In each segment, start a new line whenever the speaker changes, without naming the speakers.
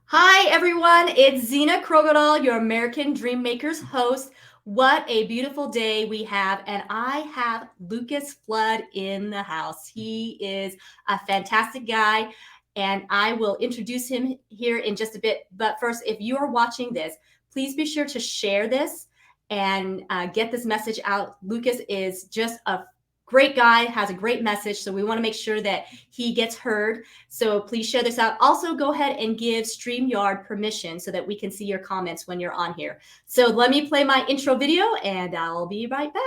Hi, everyone. It's Zena Krogodal, your American Dream Makers host. What a beautiful day we have. And I have Lucas Flood in the house. He is a fantastic guy, and I will introduce him here in just a bit. But first, if you are watching this, please be sure to share this and get this message out. Lucas is just a great guy, has a great message. So we want to make sure that he gets heard. So please share this out. Also, go ahead and give StreamYard permission so that we can see your comments when you're on here. So let me play my intro video and I'll be right back.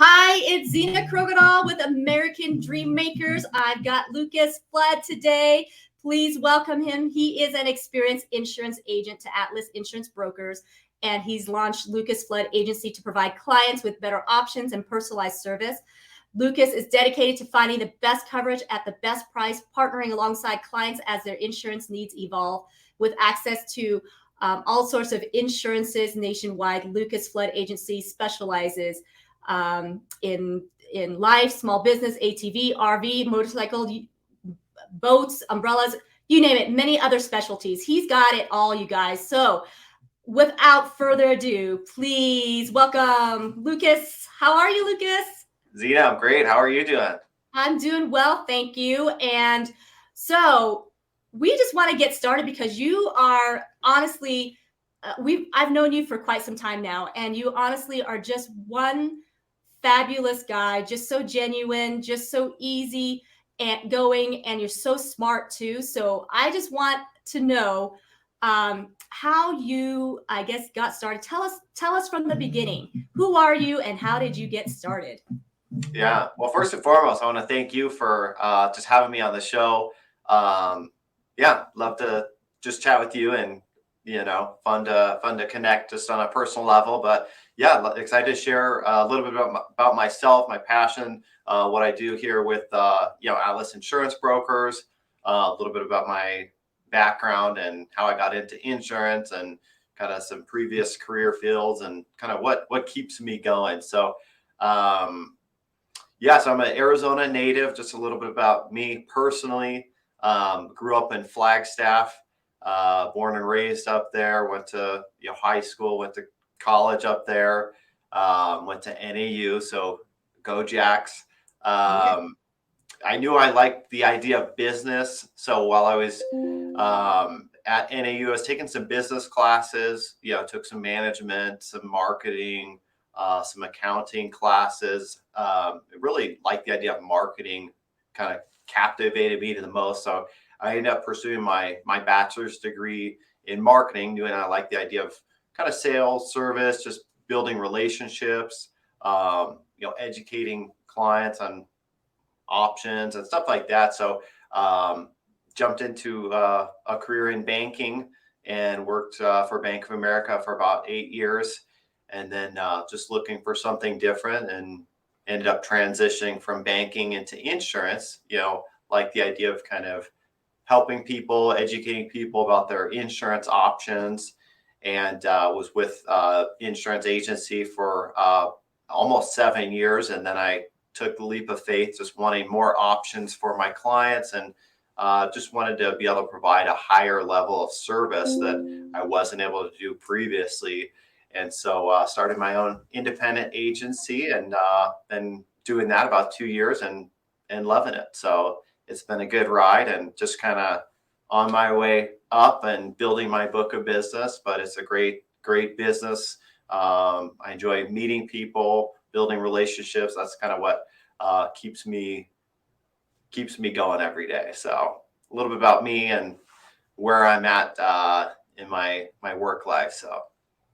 Hi, it's Zena Krogodal with American Dream Makers. I've got Lucas Flood today. Please welcome him. He is an experienced insurance agent to Atlas Insurance Brokers, and he's launched Lucas Flood Agency to provide clients with better options and personalized service. Lucas is dedicated to finding the best coverage at the best price, partnering alongside clients as their insurance needs evolve. With access to all sorts of insurances nationwide, Lucas Flood Agency specializes in life, small business, ATV, RV, motorcycle, boats, umbrellas, you name it, many other specialties. He's got it all, you guys. So without further ado, please welcome Lucas. How are you, Lucas?
Zena, I'm great. How are you doing?
I'm doing well, thank you. And so we just want to get started because you are honestly, I've known you for quite some time now, and you honestly are just one fabulous guy, just so genuine, just so easy and going, and you're so smart too. So I just want to know how you, I guess, got started. Tell us from the beginning. Who are you, and how did you get started?
Yeah. Well, first and foremost, I want to thank you for just having me on the show. Yeah, love to just chat with you, and fun to connect just on a personal level. But yeah, excited to share a little bit about myself, my passion, what I do here with Atlas Insurance Brokers, a little bit about my background and how I got into insurance, and kind of some previous career fields, and kind of what keeps me going. So. Yeah, so I'm an Arizona native. Just a little bit about me personally. Grew up in Flagstaff, born and raised up there. Went to high school, went to college up there. Went to NAU, so go Jacks.
Yeah.
I knew I liked the idea of business. So while I was at NAU, I was taking some business classes. Took some management, some marketing, some accounting classes. Really liked the idea of marketing. Kind of captivated me to the most. So I ended up pursuing my bachelor's degree in marketing, knowing I like the idea of kind of sales, service, just building relationships. Educating clients on options and stuff like that. So jumped into a career in banking, and worked for Bank of America for about 8 years, and then just looking for something different, and ended up transitioning from banking into insurance. Like the idea of kind of helping people, educating people about their insurance options, and was with insurance agency for almost 7 years, and then I took the leap of faith, just wanting more options for my clients, and just wanted to be able to provide a higher level of service that I wasn't able to do previously. And so started my own independent agency, and been doing that about 2 years, and loving it. So it's been a good ride, and just kind of on my way up and building my book of business. But it's a great business. I enjoy meeting people, building relationships. That's kind of what keeps me going every day. So a little bit about me and where I'm at in my work life. So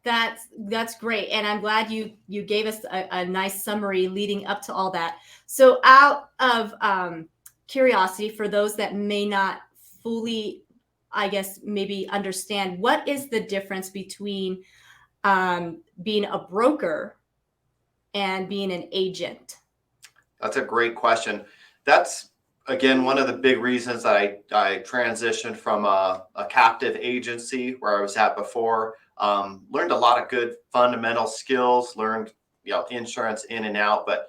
That's great, and I'm glad you gave us a nice summary leading up to all that. So, out of curiosity, for those that may not fully, I guess, maybe understand, what is the difference between being a broker and being an agent?
that's a great question. That's again, one of the big reasons that I transitioned from a captive agency where I was at before, learned a lot of good fundamental skills, learned, insurance in and out. But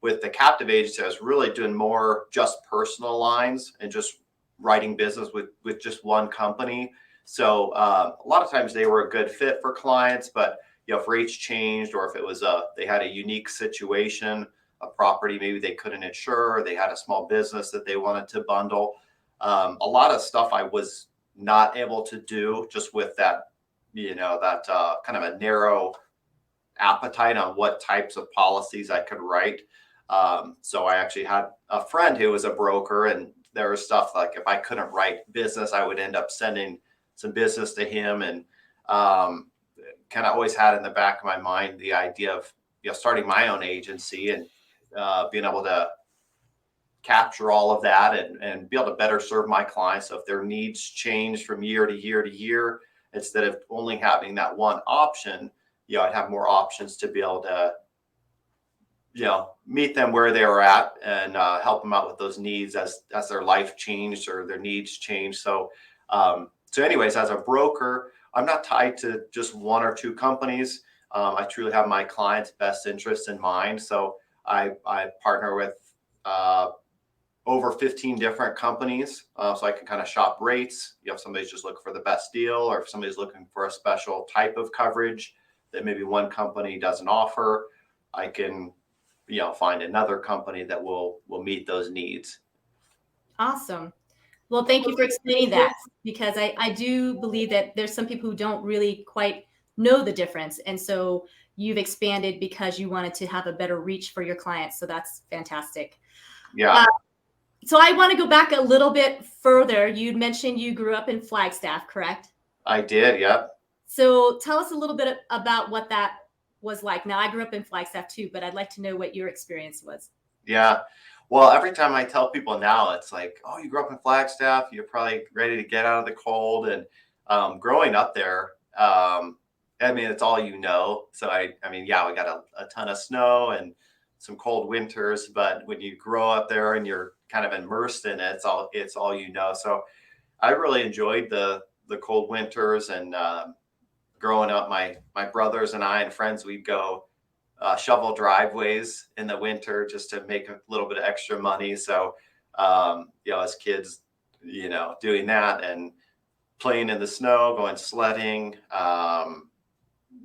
with the captive agency, I was really doing more just personal lines and just writing business with just one company. So a lot of times they were a good fit for clients, but if rates changed or if it was they had a unique situation, a property maybe they couldn't insure, or they had a small business that they wanted to bundle. A lot of stuff I was not able to do just with that, that kind of a narrow appetite on what types of policies I could write. So I actually had a friend who was a broker, and there was stuff like if I couldn't write business, I would end up sending some business to him. And kind of always had in the back of my mind the idea of starting my own agency and being able to capture all of that and be able to better serve my clients. So if their needs change from year to year to year, instead of only having that one option, I'd have more options to be able to, meet them where they were at and help them out with those needs as their life changed or their needs changed. So, anyways, as a broker, I'm not tied to just one or two companies. I truly have my client's best interest in mind. So I partner with over 15 different companies, so I can kind of shop rates. If somebody's just looking for the best deal, or if somebody's looking for a special type of coverage that maybe one company doesn't offer, I can, find another company that will meet those needs.
Awesome. Well, thank you for explaining that, because I do believe that there's some people who don't really quite know the difference. And so you've expanded because you wanted to have a better reach for your clients. So that's fantastic.
Yeah.
So I want to go back a little bit further. You mentioned you grew up in Flagstaff, correct?
I did. Yep.
So tell us a little bit about what that was like. Now, I grew up in Flagstaff too, but I'd like to know what your experience was.
Yeah. Well, every time I tell people now, it's like, oh, you grew up in Flagstaff, you're probably ready to get out of the cold. And growing up there, I mean, it's all you know. So I mean, yeah, we got a ton of snow and some cold winters, but when you grow up there and you're kind of immersed in it, it's all you know. So I really enjoyed the cold winters and growing up. My brothers and I and friends, we'd go shovel driveways in the winter just to make a little bit of extra money. So, as kids, doing that and playing in the snow, going sledding,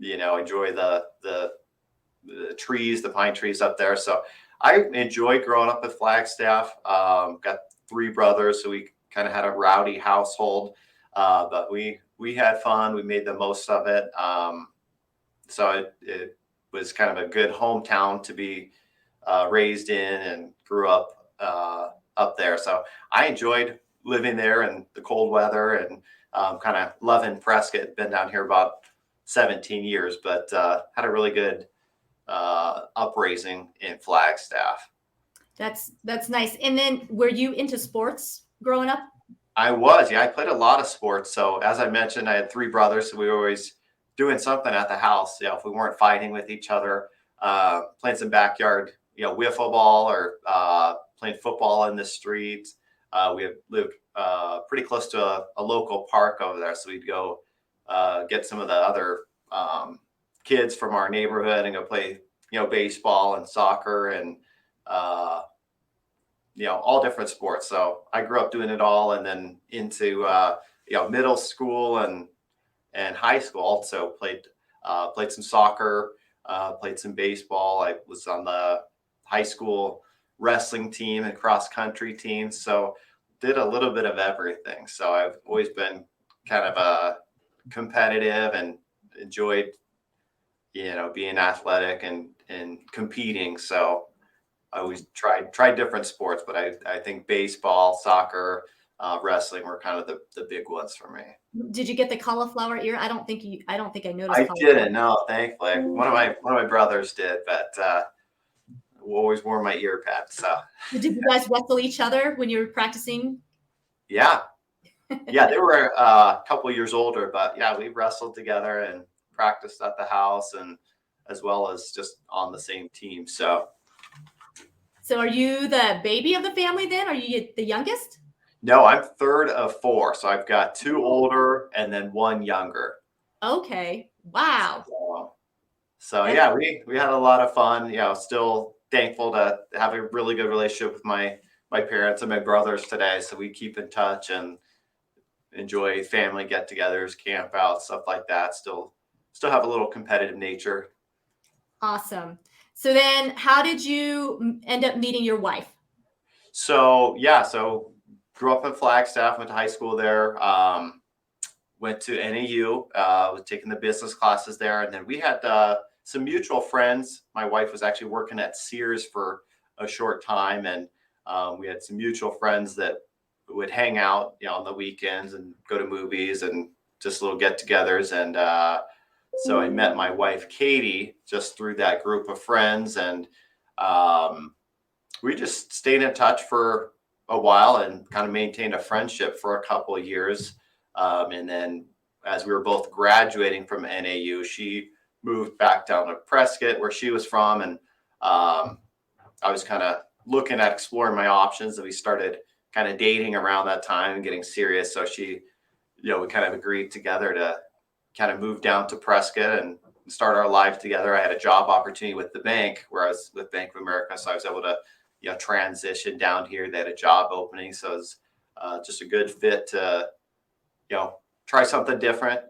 enjoy the trees, the pine trees up there. So I enjoyed growing up at Flagstaff. Got three brothers, so we kind of had a rowdy household, but we had fun. We made the most of it. So it was kind of a good hometown to be raised in, and grew up up there. So I enjoyed living there in the cold weather, and kind of loving Prescott. Been down here about 17 years, but had a really good upraising in Flagstaff.
That's nice. And then were you into sports growing up?
I was, yeah. I played a lot of sports. So as I mentioned, I had three brothers, so we were always doing something at the house. If we weren't fighting with each other, playing some backyard, wiffle ball, or playing football in the streets. We lived pretty close to a local park over there, so we'd go get some of the other kids from our neighborhood and go play, baseball and soccer and all different sports. So I grew up doing it all, and then into middle school and high school also played some soccer, played some baseball. I was on the high school wrestling team and cross country team, so did a little bit of everything. So I've always been kind of competitive and enjoyed being athletic and competing. So I always tried different sports, but I think baseball, soccer, wrestling were kind of the big ones for me.
Did you get the cauliflower ear? I don't think I noticed.
I didn't. No, thankfully. One of my brothers did, but always wore my ear pads. So
Did you guys wrestle each other when you were practicing?
yeah, they were a couple years older, but yeah, we wrestled together and practiced at the house, and as well as just on the same team. So
So are you the baby of the family then? Are you the youngest?
No, I'm third of four. So I've got two older and then one younger.
Okay. Wow.
So, so
That's
yeah, we had a lot of fun. Still thankful to have a really good relationship with my parents and my brothers today. So we keep in touch and enjoy family get-togethers, camp out, stuff like that. Still have a little competitive nature.
awesome. So then how did you end up meeting your wife?
So yeah, so grew up in Flagstaff, went to high school there. Went to NAU, was taking the business classes there, and then we had some mutual friends. My wife was actually working at Sears for a short time, and we had some mutual friends that would hang out, on the weekends and go to movies and just little get-togethers. And so I met my wife Katie just through that group of friends, and we just stayed in touch for a while and kind of maintained a friendship for a couple of years. And then as we were both graduating from NAU, she moved back down to Prescott, where she was from. And I was kind of looking at exploring my options, and we started kind of dating around that time and getting serious. So she, we kind of agreed together to kind of move down to Prescott and start our life together. I had a job opportunity with the bank where I was with Bank of America. So I was able to, transition down here. They had a job opening. So it was just a good fit to, try something different.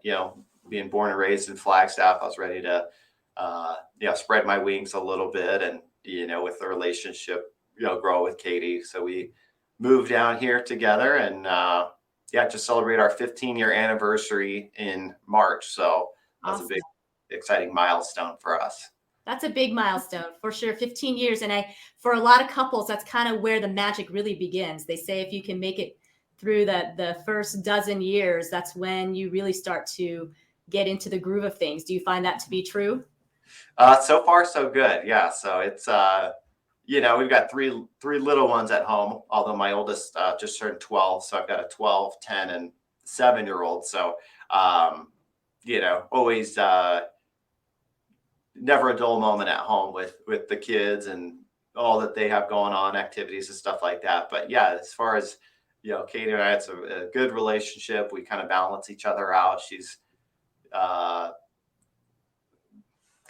Being born and raised in Flagstaff, I was ready to, spread my wings a little bit and, with the relationship, grow with Katie. So we moved down here together and, just celebrate our 15-year anniversary in March. So that was
Awesome.
a big, exciting milestone for us.
That's a big milestone for sure. 15 years. And for a lot of couples, that's kind of where the magic really begins. They say if you can make it through the first dozen years, that's when you really start to get into the groove of things. Do you find that to be true?
So far, so good. Yeah. So it's, we've got three little ones at home, although my oldest just turned 12. So I've got a 12, 10, and 7-year-old. So, always never a dull moment at home with the kids and all that they have going on, activities and stuff like that. But yeah, as far as, Katie and I had a good relationship. We kind of balance each other out. She's kind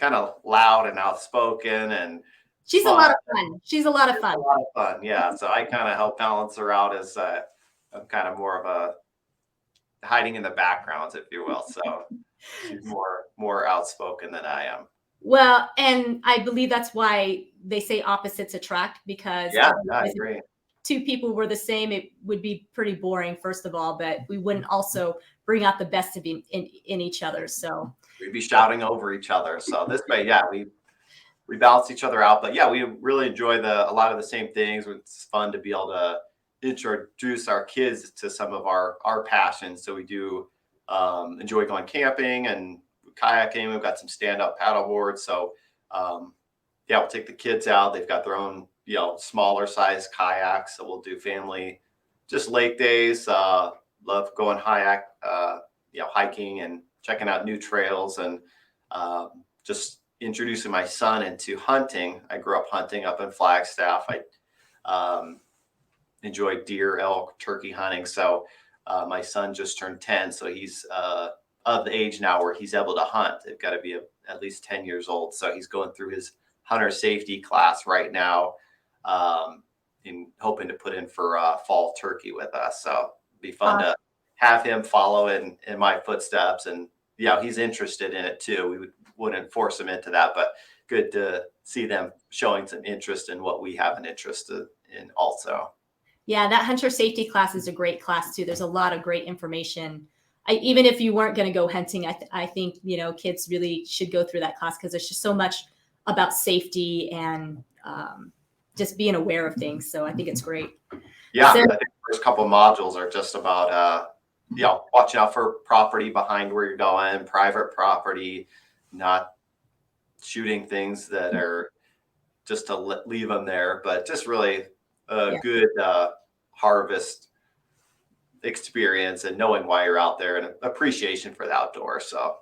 of loud and outspoken, and
She's a
fun.
lot of fun. She's a lot of fun.
A lot of fun, yeah. So I kind of help balance her out as I'm kind of more of a hiding in the background, if you will. So she's more outspoken than I am.
Well, and I believe that's why they say opposites attract, because
Yeah, I agree.
if two people were the same, it would be pretty boring, first of all, but we wouldn't also bring out the best of in each other. So
We'd be shouting over each other. So this way, yeah, we balance each other out. But yeah, we really enjoy a lot of the same things. It's fun to be able to introduce our kids to some of our passions. So we do enjoy going camping and kayaking. We've got some stand-up paddle boards. So we'll take the kids out. They've got their own, smaller size kayaks. So we'll do family, just lake days. Love going hiking and checking out new trails, and just introducing my son into hunting. I grew up hunting up in Flagstaff. I enjoyed deer, elk, turkey hunting. So my son just turned 10. So he's of the age now where he's able to hunt. They've got to be at least 10 years old. So he's going through his hunter safety class right now, and hoping to put in for fall turkey with us. So it'd be fun to have him follow in my footsteps. And he's interested in it too. We wouldn't force him into that, but good to see them showing some interest in what we have an interest in also.
Yeah, that hunter safety class is a great class too. There's a lot of great information. Even if you weren't going to go hunting, I think, kids really should go through that class, because there's just so much about safety and just being aware of things. So I think it's great.
Yeah, I think the first couple of modules are just about, watching out for property behind where you're going, private property, not shooting things that are just to leave them there, but just really a good harvest experience and knowing why you're out there and appreciation for the outdoors. So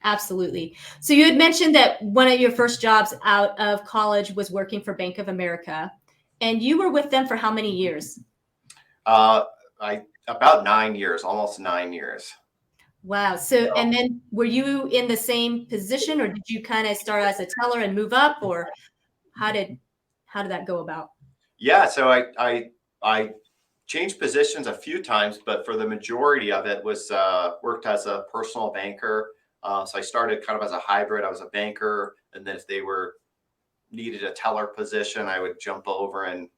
absolutely. So you had mentioned that one of your first jobs out of college was working for Bank of America. And you were with them for how many years?
I about 9 years, almost 9 years.
Wow. So,
So
and then were you in the same position, or did you kind of start as a teller and move up, or how did how did that go about?
yeah, so I changed positions a few times, but for the majority of it was worked as a personal banker. So I started kind of as a hybrid. I was a banker, and then if they were needed a teller position, I would jump over and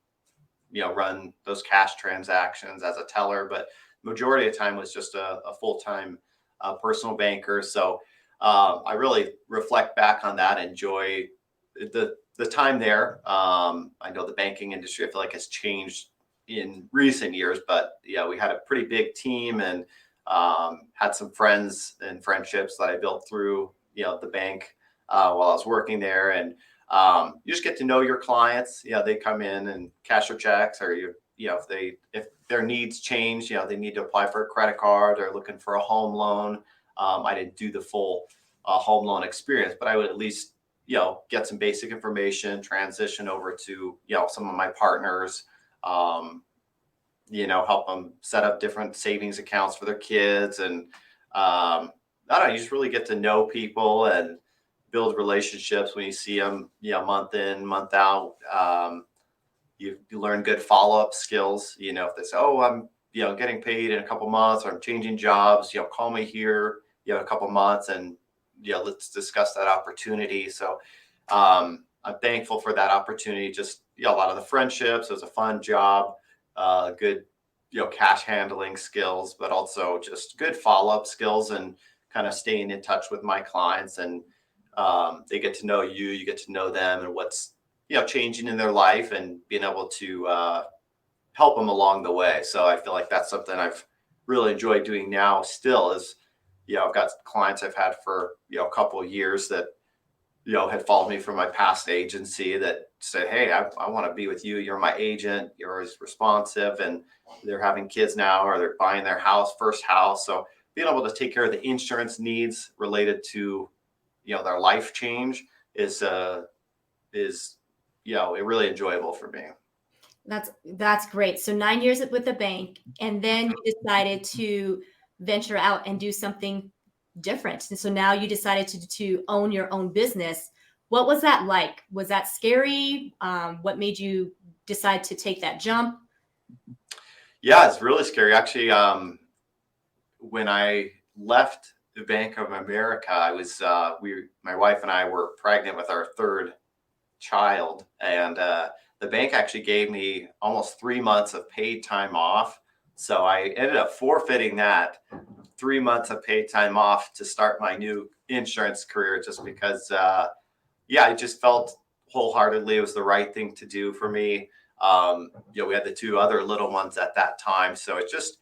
run those cash transactions as a teller. But majority of the time was just a full time personal banker. So I really reflect back on that, enjoy the time there. I know the banking industry, I feel like, has changed in recent years, but yeah, we had a pretty big team and had some friends and friendships that I built through the bank while I was working there. And you just get to know your clients. They come in and cash their checks, or if their needs change, they need to apply for a credit card, they're looking for a home loan. I didn't do the full home loan experience, but I would at least get some basic information, transition over to some of my partners. Um, help them set up different savings accounts for their kids, and I don't know, you just really get to know people and build relationships when you see them, month in, month out. You learn good follow up skills. If they say, "Oh, I'm getting paid in a couple months, or I'm changing jobs," call me here, a couple months, and let's discuss that opportunity. So I'm thankful for that opportunity. Just a lot of the friendships. It was a fun job, good cash handling skills, but also just good follow up skills and kind of staying in touch with my clients. And they get to know you, you get to know them, and what's changing in their life, and being able to help them along the way. So I feel like that's something I've really enjoyed doing now. Still, is I've got clients I've had for a couple of years that had followed me from my past agency, that said, "Hey, I want to be with you. You're my agent. You're always responsive." And they're having kids now, or they're buying their first house. So being able to take care of the insurance needs related to their life change is really enjoyable for me.
That's great. So 9 years with the bank, and then you decided to venture out and do something different. And so now you decided to own your own business. What was that like? Was that scary? What made you decide to take that jump?
Yeah, it's really scary. Actually, when I left the Bank of America, I was my wife and I were pregnant with our third child, and the bank actually gave me almost 3 months of paid time off. So I ended up forfeiting that 3 months of paid time off to start my new insurance career, just because, yeah, I just felt wholeheartedly it was the right thing to do for me. We had the two other little ones at that time, so it's just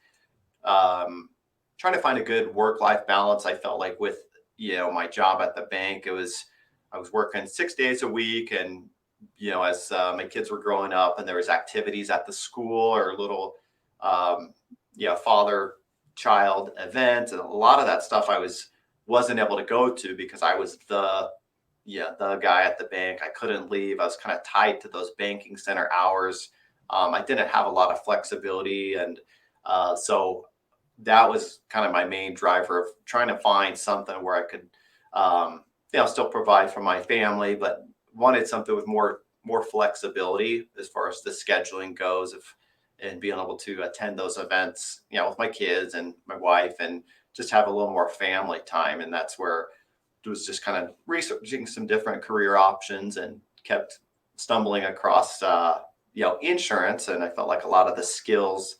um, trying to find a good work-life balance. I felt like with my job at the bank, I was working 6 days a week, and as my kids were growing up, and there was activities at the school, or little um, father child events, and a lot of that stuff I wasn't able to go to because I was the guy at the bank. I couldn't leave. I was kind of tied to those banking center hours. I didn't have a lot of flexibility, and so that was kind of my main driver of trying to find something where I could, still provide for my family, but wanted something with more flexibility as far as the scheduling goes, and being able to attend those events, with my kids and my wife, and just have a little more family time. And that's where it was just kind of researching some different career options, and kept stumbling across, insurance. And I felt like a lot of the skills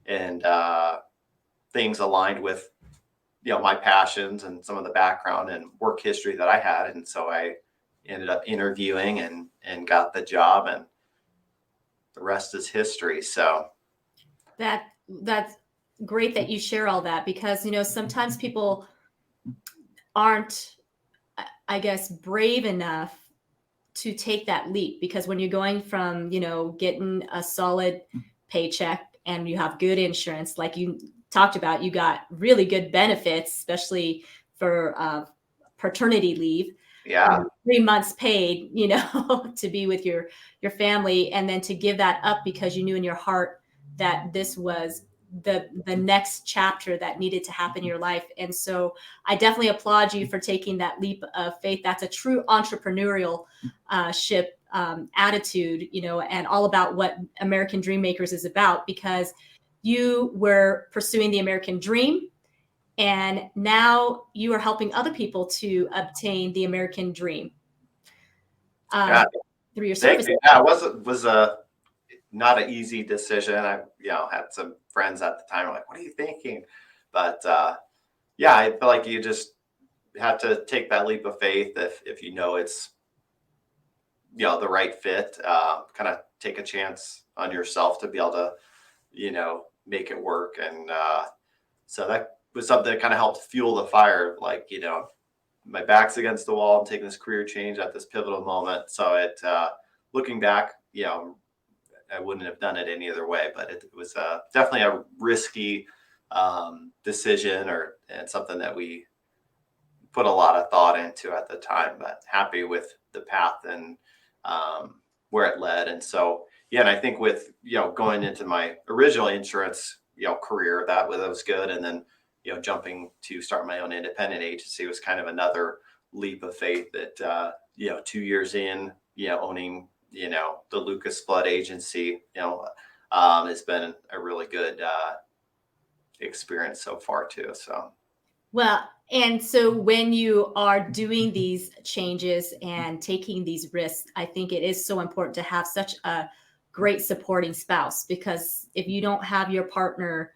and things aligned with my passions and some of the background and work history that I had. And so I ended up interviewing and got the job, and the rest is history. So
That's great that you share all that, because sometimes people aren't, I guess, brave enough to take that leap, because when you're going from getting a solid paycheck and you have good insurance, like you talked about, you got really good benefits, especially for paternity leave.
Yeah.
3 months paid, to be with your family, and then to give that up because you knew in your heart that this was the next chapter that needed to happen in your life. And so I definitely applaud you for taking that leap of faith. That's a true entrepreneurial ship attitude, and all about what American Dream Makers is about, because you were pursuing the American dream, and now you are helping other people to obtain the American dream
Yeah.
through your
Thank
service.
you. Yeah, it was a not an easy decision. I, had some friends at the time like, what are you thinking? But yeah, I feel like you just have to take that leap of faith if you know it's the right fit. Kind of take a chance on yourself to be able to make it work. And so that was something that kind of helped fuel the fire. Like, my back's against the wall. I'm taking this career change at this pivotal moment. So looking back, I wouldn't have done it any other way, but it was definitely a risky decision and something that we put a lot of thought into at the time, but happy with the path and where it led. And so, yeah, and I think with, going into my original insurance, career, that was good. And then, jumping to start my own independent agency was kind of another leap of faith that, 2 years in, owning, the Lucas Flood Agency, has been a really good experience so far too. So.
Well, and so when you are doing these changes and taking these risks, I think it is so important to have such a great supporting spouse, because if you don't have your partner,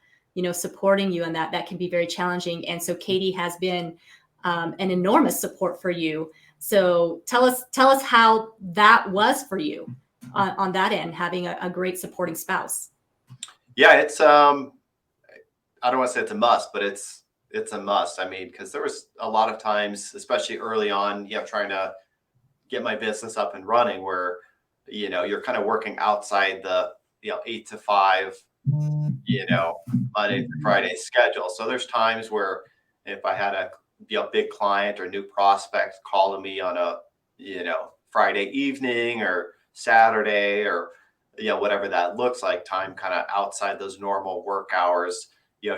supporting you in that can be very challenging. And so Katie has been an enormous support for you. So tell us how that was for you on that end, having a great supporting spouse.
Yeah, it's I don't want to say it's a must, but it's a must. I mean, because there was a lot of times, especially early on, trying to get my business up and running, where you're kind of working outside the 8 to 5, Monday through Friday schedule. So there's times where if I had a big client or new prospect calling me on a Friday evening or Saturday or whatever that looks like, time kind of outside those normal work hours.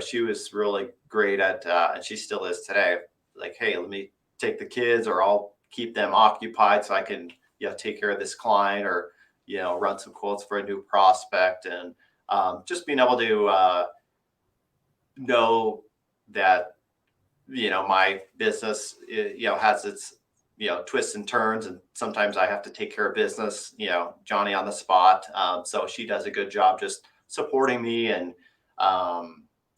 She was really great at, and she still is today. Like, hey, let me take the kids, or I'll keep them occupied so I can take care of this client, or run some quotes for a new prospect. And just being able to know that my business has its twists and turns, and sometimes I have to take care of business, Johnny on the spot. So she does a good job just supporting me, and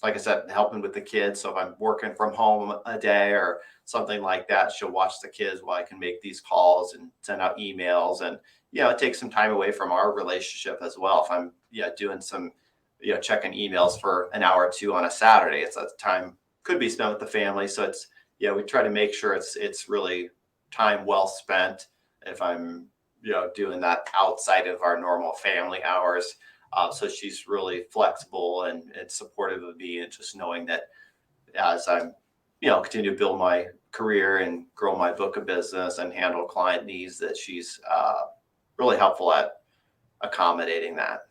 like I said, helping with the kids. So if I'm working from home a day or something like that, she'll watch the kids while I can make these calls and send out emails. And it takes some time away from our relationship as well. If I'm doing some checking emails for an hour or two on a Saturday, it's a time could be spent with the family. So it's we try to make sure it's really time well spent if I'm doing that outside of our normal family hours. So she's really flexible and supportive of me, and just knowing that as I'm continue to build my career and grow my book of business and handle client needs, that she's really helpful at accommodating that.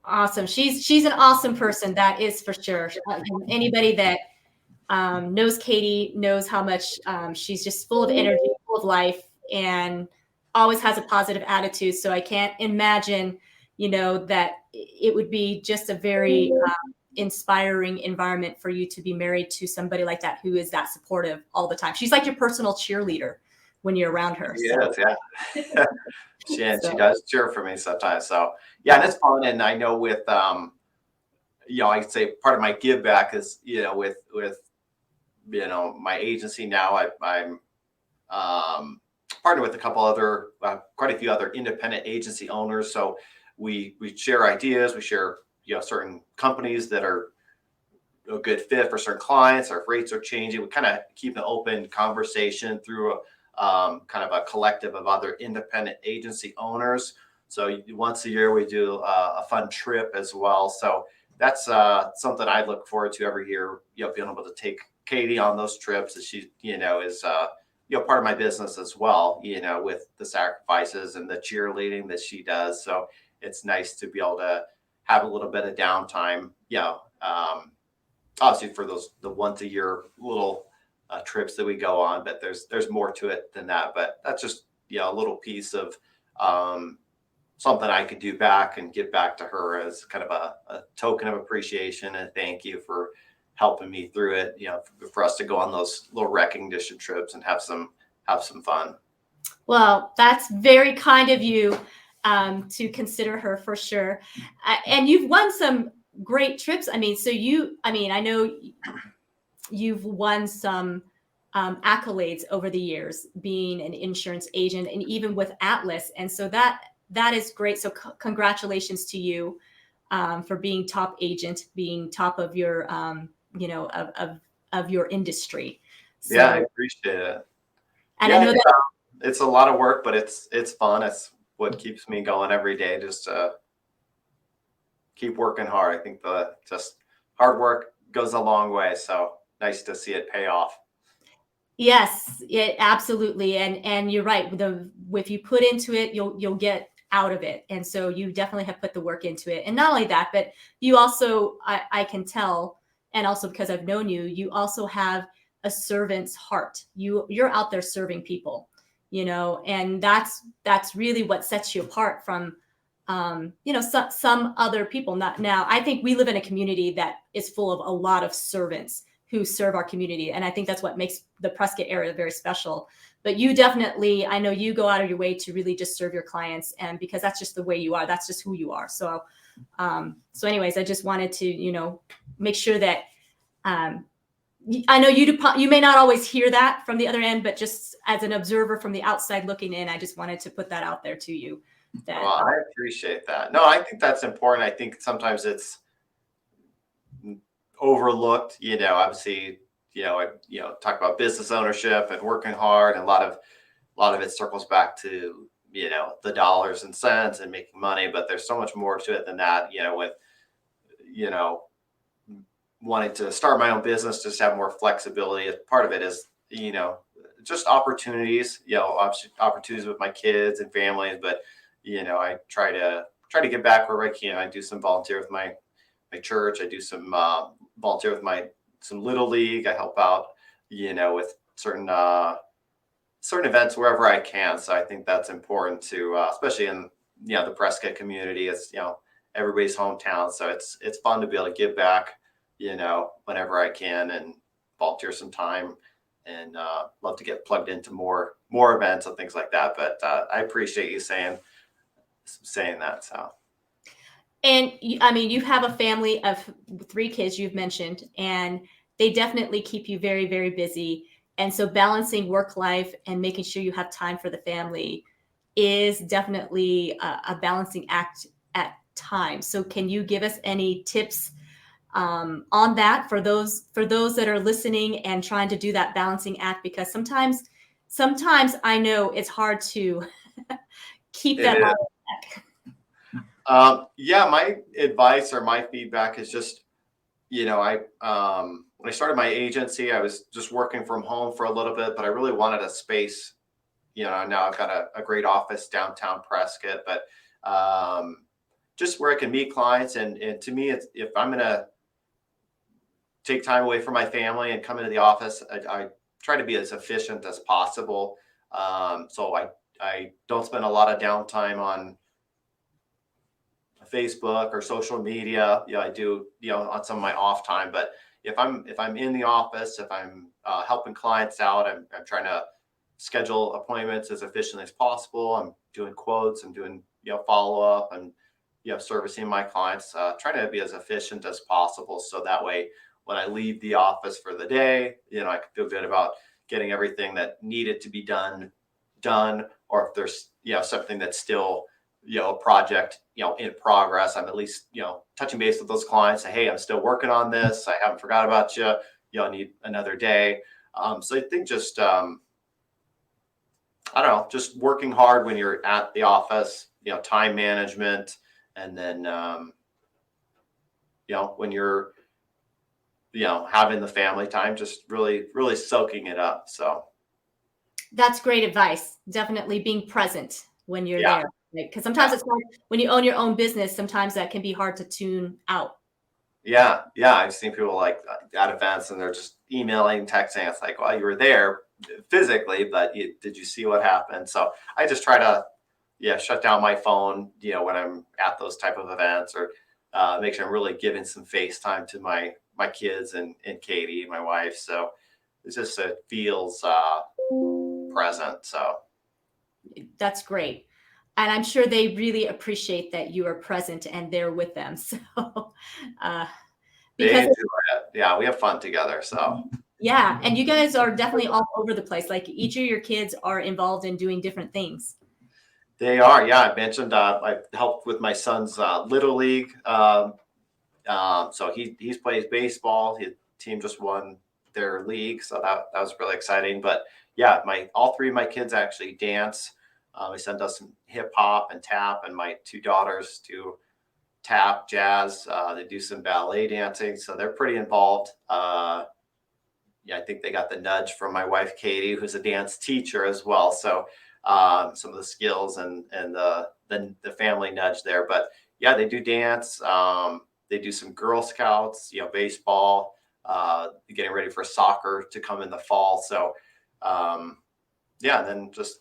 Awesome. She's an awesome person. That is for sure. Anybody that knows Katie knows how much she's just full of energy, full of life, and always has a positive attitude. So I can't imagine, that it would be just a very inspiring environment for you to be married to somebody like that, who is that supportive all the time. She's like your personal cheerleader when you're around her.
Yes, yeah. She
So.
does cheer for me sometimes. So yeah, and it's fun. And I know with I'd say part of my give back is with my agency now. I'm partnered with a couple other quite a few other independent agency owners. So we share ideas. We share certain companies that are a good fit for certain clients. Our rates are changing. We kind of keep an open conversation through kind of a collective of other independent agency owners. So once a year we do a fun trip as well. So that's something I look forward to every year. Being able to take Katie on those trips, as she is part of my business as well, with the sacrifices and the cheerleading that she does. So it's nice to be able to have a little bit of downtime, obviously for the once a year little trips that we go on, but there's more to it than that. But that's just, a little piece of something I could do back and give back to her as kind of a token of appreciation and thank you for helping me through it, for us to go on those little recognition trips and have some fun.
Well, that's very kind of you to consider her for sure. And you've won some great trips. I mean, I know you've won some accolades over the years being an insurance agent and even with Atlas. And so that is great. So congratulations to you for being top agent, being top of your, of your industry. So,
Yeah, I appreciate it.
And I know that
it's a lot of work, but it's fun. It's what keeps me going every day, just to keep working hard. I think just hard work goes a long way. So nice to see it pay off.
yes, absolutely. And you're right. If you put into it, you'll get out of it. And so you definitely have put the work into it. And not only that, but you also, I can tell, and also because I've known you, you also have a servant's heart. You're out there serving people, and that's really what sets you apart from, some other people. Not now. I think we live in a community that is full of a lot of servants who serve our community. And I think that's what makes the Prescott area very special. But you definitely, I know you go out of your way to really just serve your clients, and because that's just the way you are, that's just who you are. So, anyways, I just wanted to, make sure that, I know you may not always hear that from the other end, but just as an observer from the outside looking in, I just wanted to put that out there to you.
Well, I appreciate that. No, I think that's important. I think sometimes it's overlooked, obviously, talk about business ownership and working hard, and a lot of it circles back to, the dollars and cents and making money, but there's so much more to it than that, with, wanting to start my own business, just have more flexibility. Part of it is, just opportunities, obviously opportunities with my kids and families, but, I try to get back where I can. I do some volunteer with my church. I do some volunteer with some little league. I help out, with certain events wherever I can. So I think that's important to, especially in, the Prescott community. It's, everybody's hometown. So it's fun to be able to give back, whenever I can, and volunteer some time, and love to get plugged into more events and things like that. But I appreciate you saying that. So.
And you have a family of 3 kids you've mentioned, and they definitely keep you very, very busy. And so balancing work life and making sure you have time for the family is definitely a balancing act at times. So can you give us any tips on that for those that are listening and trying to do that balancing act? Because sometimes I know it's hard to keep that balance back.
Yeah, my advice or my feedback is just, when I started my agency, I was just working from home for a little bit, but I really wanted a space. Now I've got a great office downtown Prescott, but just where I can meet clients. And to me, it's, if I'm going to take time away from my family and come into the office, I try to be as efficient as possible. So I don't spend a lot of downtime on Facebook or social media. I do, on some of my off time, but if I'm in the office, if I'm helping clients out, I'm trying to schedule appointments as efficiently as possible. I'm doing quotes, I'm doing, follow up, and, servicing my clients, trying to be as efficient as possible. So that way, when I leave the office for the day, I can feel good about getting everything that needed to be done. Or if there's, something that's still, a project, in progress, I'm at least, touching base with those clients. Say, hey, I'm still working on this. I haven't forgot about you. I need another day. So I think just, I don't know, just working hard when you're at the office, time management, and then, when you're, having the family time, just really, really soaking it up. So.
That's great advice. Definitely being present when you're
Yeah,
there. Because
yeah.
sometimes it's hard when you own your own business, sometimes that can be hard to tune out.
Yeah, yeah, I've seen people like at events and they're just emailing, texting. It's like, well, you were there physically, but did you see what happened? So I just try to, yeah, shut down my phone, when I'm at those type of events, or make sure I'm really giving some face time to my kids and Katie, my wife. So it's just it feels present. So
That's great. And I'm sure they really appreciate that you are present and there with them. So, uh,
they
because
enjoy it. Yeah, we have fun together. So.
yeah, and you guys are definitely all over the place. Like each of your kids are involved in doing different things.
They are, yeah. I mentioned I helped with my son's little league. So he's plays baseball. His team just won their league, so that was really exciting. But yeah, my all three of my kids actually dance. They send us some hip hop and tap, and my two daughters do tap, jazz. They do some ballet dancing, so they're pretty involved. Yeah, I think they got the nudge from my wife Katie, who's a dance teacher as well. So some of the skills and the family nudge there. But yeah, they do dance. They do some Girl Scouts, baseball. Getting ready for soccer to come in the fall. So yeah, and then just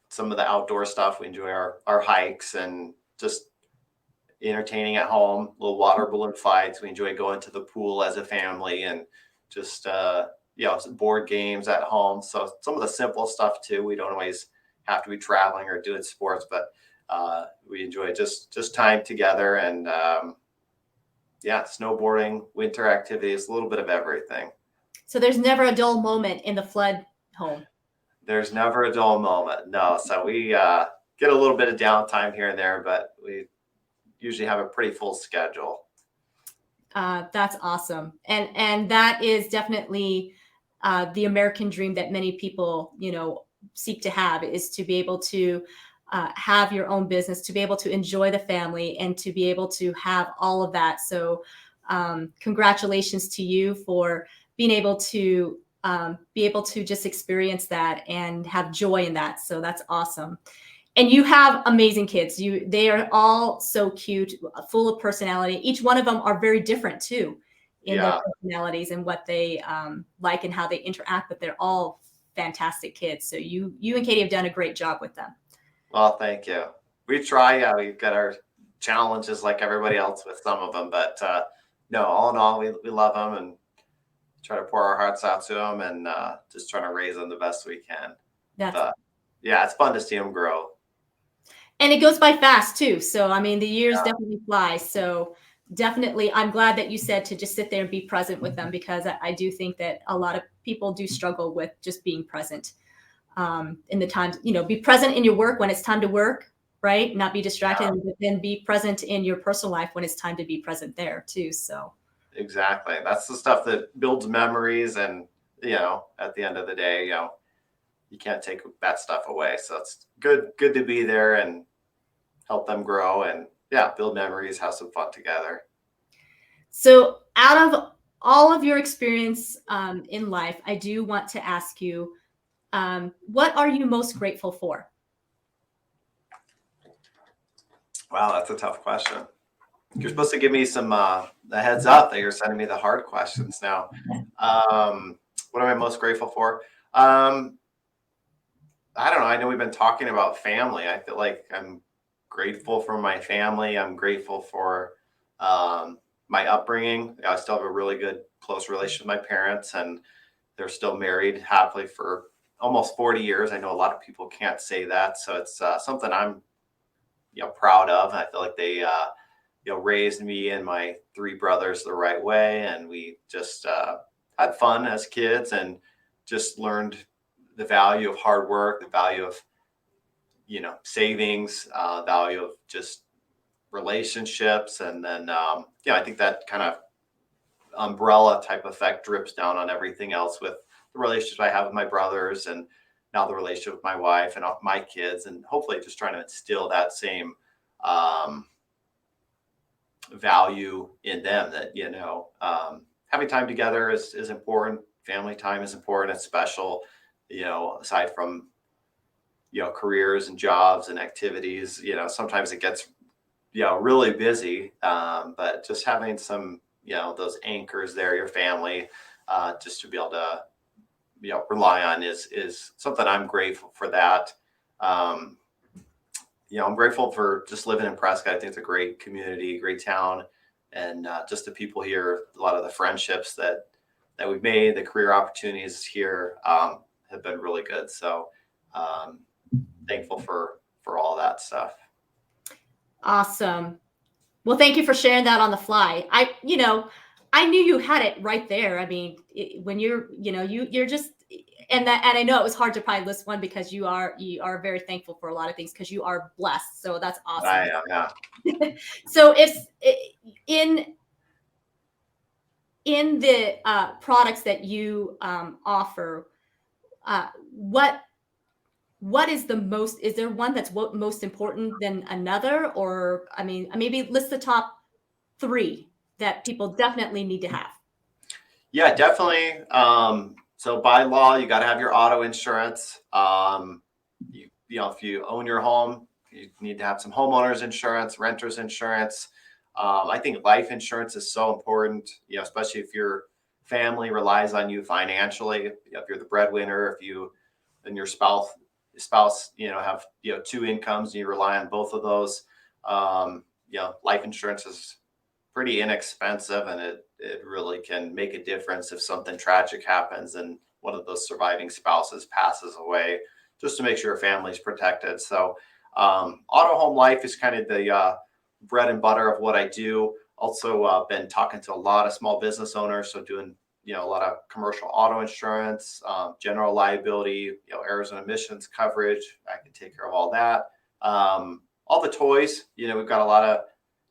some of the outdoor stuff. We enjoy our hikes and just entertaining at home, little water balloon fights. We enjoy going to the pool as a family and just some board games at home. So some of the simple stuff too. We don't always have to be traveling or doing sports, but we enjoy just time together and snowboarding, winter activities, a little bit of everything.
So there's never a dull moment in the flood home.
There's never a dull moment. No, so we get a little bit of downtime here and there, but we usually have a pretty full schedule.
That's awesome, and that is definitely the American dream that many people, seek to have is to be able to have your own business, to be able to enjoy the family, and to be able to have all of that. So, congratulations to you for being able to just experience that and have joy in that. So that's awesome. And you have amazing kids. They are all so cute, full of personality. Each one of them are very different too in their
Yeah.
personalities and what they like and how they interact, but they're all fantastic kids. So you and Katie have done a great job with them.
Well, thank you. We try. Yeah, we've got our challenges like everybody else with some of them, but no, all in all, we love them and try to pour our hearts out to them and just trying to raise them the best we can.
That's
But yeah, it's fun to see them grow.
And it goes by fast too. So I mean, the years
Yeah,
definitely fly. So definitely, I'm glad that you said to just sit there and be present with them because I do think that a lot of people do struggle with just being present in the times. Be present in your work when it's time to work, right? Not be distracted,
yeah,
but then be present in your personal life when it's time to be present there too. So
exactly. That's the stuff that builds memories, and at the end of the day, you can't take that stuff away. So it's good to be there and help them grow and build memories, have some fun together.
So, out of all of your experience in life, I do want to ask you, what are you most grateful for?
Wow, that's a tough question. You're supposed to give me some a heads up that you're sending me the hard questions now. What am I most grateful for? I don't know. I know we've been talking about family. I feel like I'm grateful for my family. I'm grateful for my upbringing. I still have a really good, close relationship with my parents, and they're still married happily for almost 40 years. I know a lot of people can't say that, so it's something I'm proud of. I feel like they raised me and my three brothers the right way, and we just had fun as kids and just learned the value of hard work, the value of savings, value of just relationships, and then I think that kind of umbrella type effect drips down on everything else with the relationship I have with my brothers and now the relationship with my wife and my kids, and hopefully just trying to instill that same um, value in them that having time together is important. Family time is important. It's special. aside from, careers and jobs and activities, sometimes it gets, really busy. But just having some, those anchors there, your family, just to be able to, rely on is something I'm grateful for that. Um, I'm grateful for just living in Prescott. I think it's a great community, great town, and just the people here. A lot of the friendships that we've made, the career opportunities here have been really good. So um, thankful for all that stuff.
Awesome. Well, thank you for sharing that on the fly. I knew you had it right there. I mean, when you're just, and I know it was hard to probably list one because you are very thankful for a lot of things because you are blessed. So that's awesome.
I Yeah.
So if in the products that you offer, what is the most? Is there one that's most important than another, or I mean, maybe list the top three that people definitely need to have.
Yeah, definitely. So by law, you got to have your auto insurance. If you own your home, you need to have some homeowners insurance, renters insurance. I think life insurance is so important, especially if your family relies on you financially. If you're the breadwinner, if you and your spouse, have, two incomes and you rely on both of those. Life insurance is pretty inexpensive, and it really can make a difference if something tragic happens and one of those surviving spouses passes away, just to make sure your family's protected. So auto home life is kind of the bread and butter of what I do. Also been talking to a lot of small business owners, so doing a lot of commercial auto insurance, general liability, Arizona emissions coverage. I can take care of all that. All the toys, we've got a lot of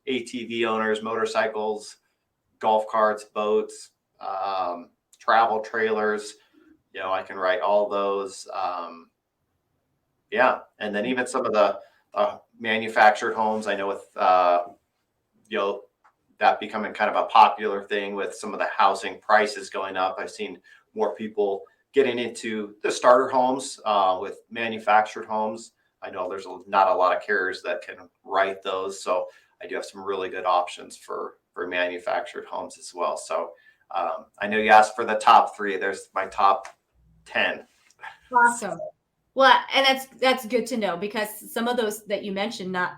ATV owners, motorcycles, golf carts, boats, travel trailers. I can write all those. And then even some of the manufactured homes. I know with that becoming kind of a popular thing with some of the housing prices going up. I've seen more people getting into the starter homes with manufactured homes. I know there's not a lot of carriers that can write those, so I do have some really good options for manufactured homes as well. So I know you asked for the top three. There's my top 10.
Awesome. Well, and that's good to know because some of those that you mentioned, not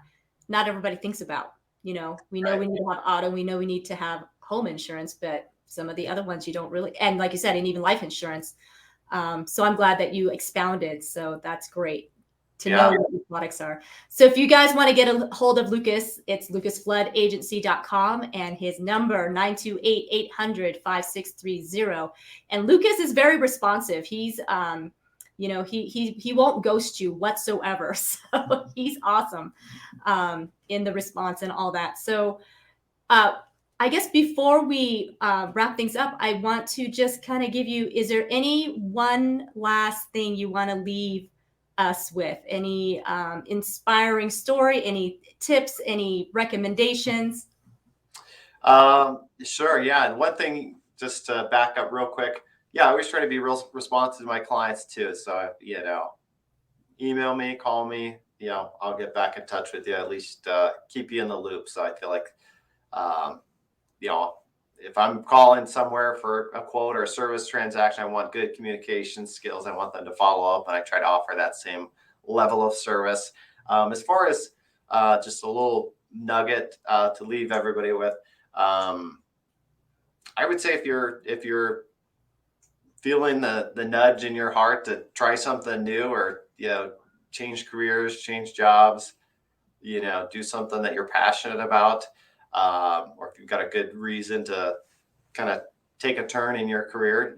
everybody thinks about. We know
Right.
we need to have auto, we know we need to have home insurance, but some of the other ones you don't really, and like you said, and even life insurance. So I'm glad that you expounded. So that's great to know what the products are. So if you guys want to get a hold of Lucas, it's lucasfloodagency.com and his number 928-800-5630. And Lucas is very responsive. He's he won't ghost you whatsoever. So he's awesome in the response and all that. So I guess before we wrap things up, I want to just kind of give you, is there any one last thing you want to leave us with? Any inspiring story, any tips, any recommendations?
Sure. Yeah. And one thing, just to back up real quick. Yeah, I always try to be real responsive to my clients too. So, email me, call me, I'll get back in touch with you, at least keep you in the loop. So I feel like, um, if I'm calling somewhere for a quote or a service transaction, I want good communication skills. I want them to follow up, and I try to offer that same level of service. As far as just a little nugget to leave everybody with, I would say if you're feeling the nudge in your heart to try something new, or change careers, change jobs, do something that you're passionate about, or if you've got a good reason to kind of take a turn in your career,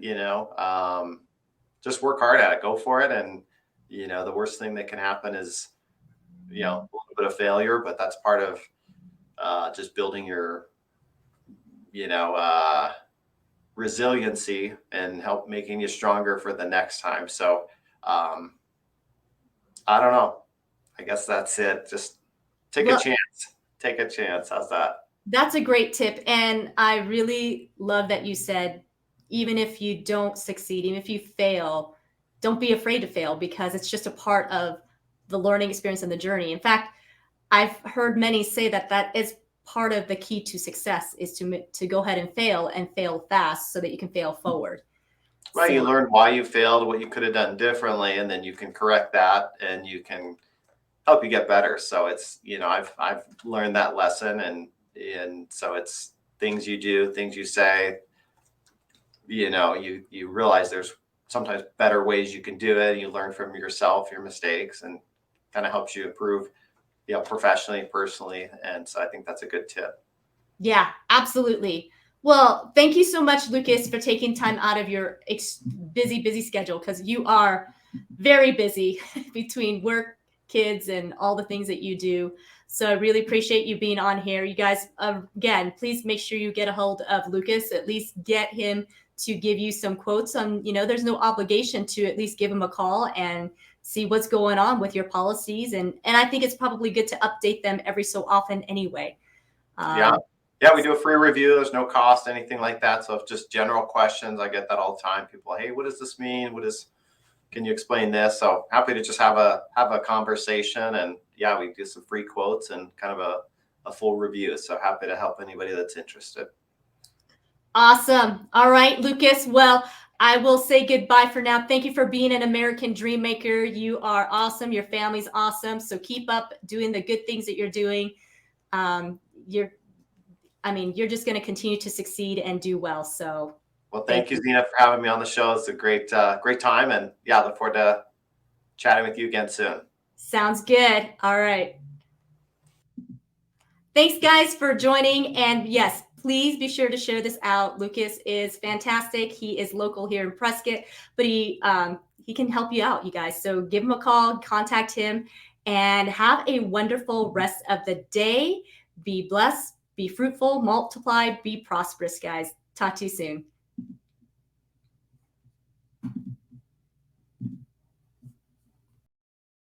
just work hard at it, go for it. And the worst thing that can happen is a little bit of failure, but that's part of just building your resiliency and help making you stronger for the next time. So I don't know. I guess that's it. Just take a chance. Take a chance. How's that?
That's a great tip. And I really love that you said, even if you don't succeed, even if you fail, don't be afraid to fail, because it's just a part of the learning experience and the journey. In fact, I've heard many say that that is part of the key to success, is to go ahead and fail fast so that you can fail forward.
Well, you
So
learn why you failed, what you could have done differently, and then you can correct that, and you can help you get better. So it's, I've learned that lesson, and so it's things you do, things you say, you realize there's sometimes better ways you can do it. You learn from yourself, your mistakes, and kind of helps you improve, professionally, personally. And so I think that's a good tip.
yeah, absolutely. Well, thank you so much, Lucas, for taking time out of your busy schedule, because you are very busy between work, kids, and all the things that you do. So I really appreciate you being on here. You guys, again, please make sure you get a hold of Lucas, at least get him to give you some quotes on, there's no obligation to at least give him a call and see what's going on with your policies. And I think it's probably good to update them every so often anyway.
Yeah. Yeah, we do a free review. There's no cost, anything like that. So if just general questions, I get that all the time. People, hey, what does this mean? Can you explain this? So happy to just have a conversation. And yeah, we do some free quotes and kind of a full review. So happy to help anybody that's interested.
Awesome. All right, Lucas. Well, I will say goodbye for now. Thank you for being an American Dream Maker. You are awesome. Your family's awesome. So keep up doing the good things that you're doing. You're just going to continue to succeed and do well. So,
well, thank you, Zena, for having me on the show. It's a great time. And yeah, look forward to chatting with you again soon.
Sounds good. All right. Thanks, guys, for joining. And yes, please be sure to share this out. Lucas is fantastic. He is local here in Prescott, but he can help you out, you guys. So give him a call, contact him, and have a wonderful rest of the day. Be blessed, be fruitful, multiply, be prosperous, guys. Talk to you soon.